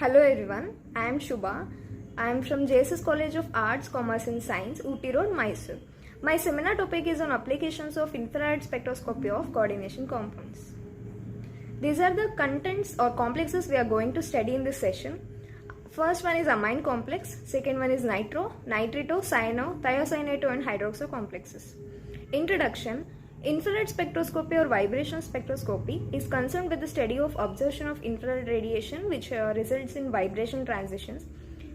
Hello everyone, I am Shubha. I am from JSS College of Arts, Commerce and Science, Ooty Road, Mysore. My seminar topic is on applications of infrared spectroscopy of coordination compounds. These are the contents or complexes we are going to study in this session. First one is amine complex, second one is nitro, nitrito, cyano, thiocyanato and hydroxo complexes. Introduction. Infrared spectroscopy or vibration spectroscopy is concerned with the study of absorption of infrared radiation which results in vibration transitions.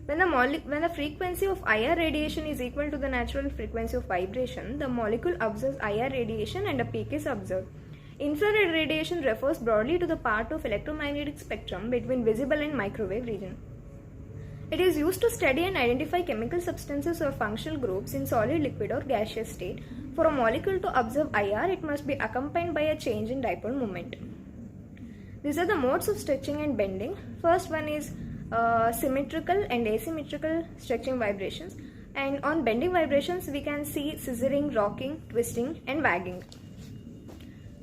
When the frequency of IR radiation is equal to the natural frequency of vibration, the molecule absorbs IR radiation and a peak is observed. Infrared radiation refers broadly to the part of electromagnetic spectrum between visible and microwave region. It is used to study and identify chemical substances or functional groups in solid, liquid or gaseous state. For a molecule to observe IR, it must be accompanied by a change in dipole moment. These are the modes of stretching and bending. First one is symmetrical and asymmetrical stretching vibrations. And on bending vibrations, we can see scissoring, rocking, twisting and wagging.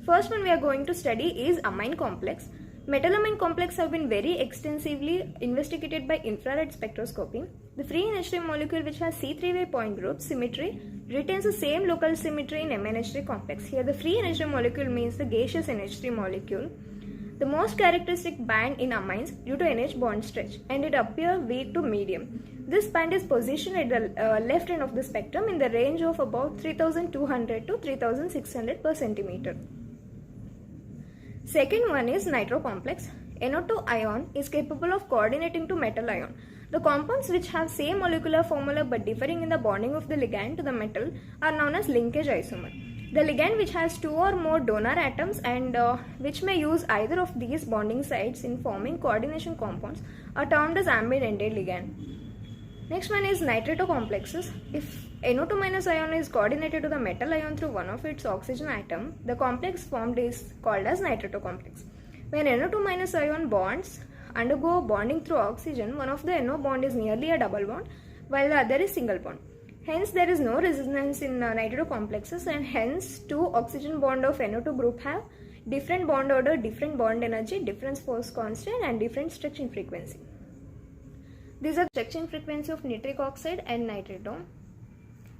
First one we are going to study is amine complex. Metalamine complex have been very extensively investigated by infrared spectroscopy. The free NH3 molecule which has C3 point group symmetry retains the same local symmetry in MnH3 complex. Here the free NH3 molecule means the gaseous NH3 molecule. The most characteristic band in amines due to NH bond stretch and it appears weak to medium. This band is positioned at the left end of the spectrum in the range of about 3200 to 3600 per centimeter. Second one is nitro complex. NO2 ion is capable of coordinating to metal ion. The compounds which have same molecular formula but differing in the bonding of the ligand to the metal are known as linkage isomer. The ligand which has two or more donor atoms and which may use either of these bonding sites in forming coordination compounds are termed as amide-ended ligand. Next one is nitrito complexes. If NO2 minus ion is coordinated to the metal ion through one of its oxygen atom, the complex formed is called as nitrito complex. When NO2 minus ion bonds undergo bonding through oxygen, one of the NO bond is nearly a double bond while the other is single bond. Hence there is no resonance in nitrito complexes and hence two oxygen bond of NO2 group have different bond order, different bond energy, different force constant and different stretching frequency. These are stretching frequency of nitric oxide and nitrito.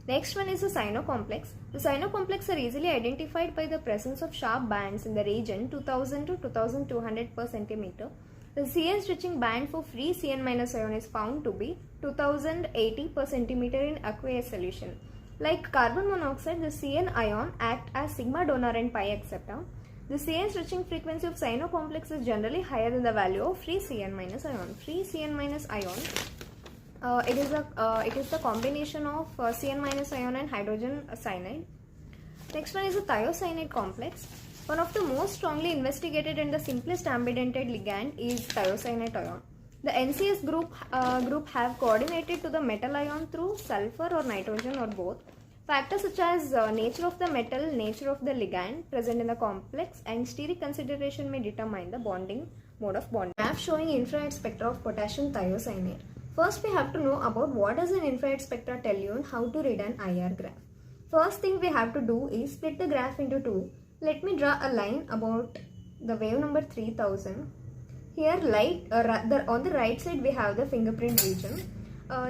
Next one is the cyano complex. The cyano complex are easily identified by the presence of sharp bands in the region 2000 to 2200 per centimeter. The CN stretching band for free Cn minus ion is found to be 2080 per centimeter in aqueous solution. Like carbon monoxide, the Cn ion act as sigma donor and pi acceptor. The Cn stretching frequency of cyano complex is generally higher than the value of free Cn minus ion. Free Cn minus ion it is the combination of Cn minus ion and hydrogen cyanide. Next one is the thiocyanate complex. One of the most strongly investigated and the simplest ambidentate ligand is thiocyanate ion. The NCS group have coordinated to the metal ion through sulfur or nitrogen or both. Factors such as nature of the metal, nature of the ligand present in the complex and steric consideration may determine the bonding mode of bonding. Graph showing infrared spectra of potassium thiocyanate. First, we have to know about what does an infrared spectra tell you and how to read an IR graph. First thing we have to do is split the graph into two. Let me draw a line about the wave number 3000. Here on the right side we have the fingerprint region.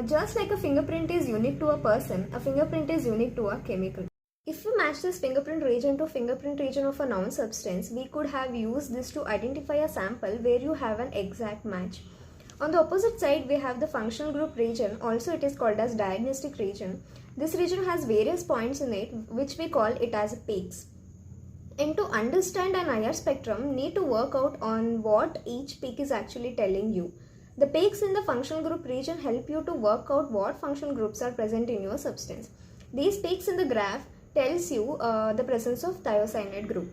Just like a fingerprint is unique to a person, a fingerprint is unique to a chemical. If we match this fingerprint region to fingerprint region of a known substance, we could have used this to identify a sample where you have an exact match. On the opposite side, we have the functional group region, also it is called as diagnostic region. This region has various points in it which we call it as peaks. And to understand an IR spectrum, need to work out on what each peak is actually telling you. The peaks in the functional group region help you to work out what functional groups are present in your substance. These peaks in the graph tells you the presence of thiocyanate group.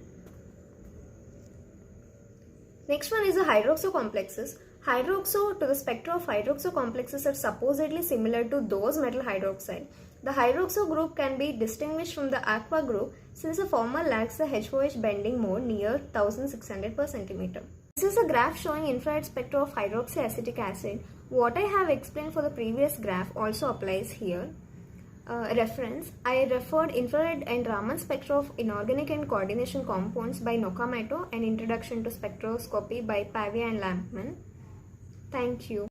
Next one is the hydroxo complexes. To the spectra of hydroxo complexes are supposedly similar to those metal hydroxide. The hydroxo group can be distinguished from the aqua group since the former lacks the HOH bending mode near 1600 per centimeter. This is a graph showing infrared spectra of hydroxyacetic acid. What I have explained for the previous graph also applies here. Reference, I referred infrared and Raman spectra of inorganic and coordination compounds by Nakamoto and Introduction to Spectroscopy by Pavia and Lampman. Thank you.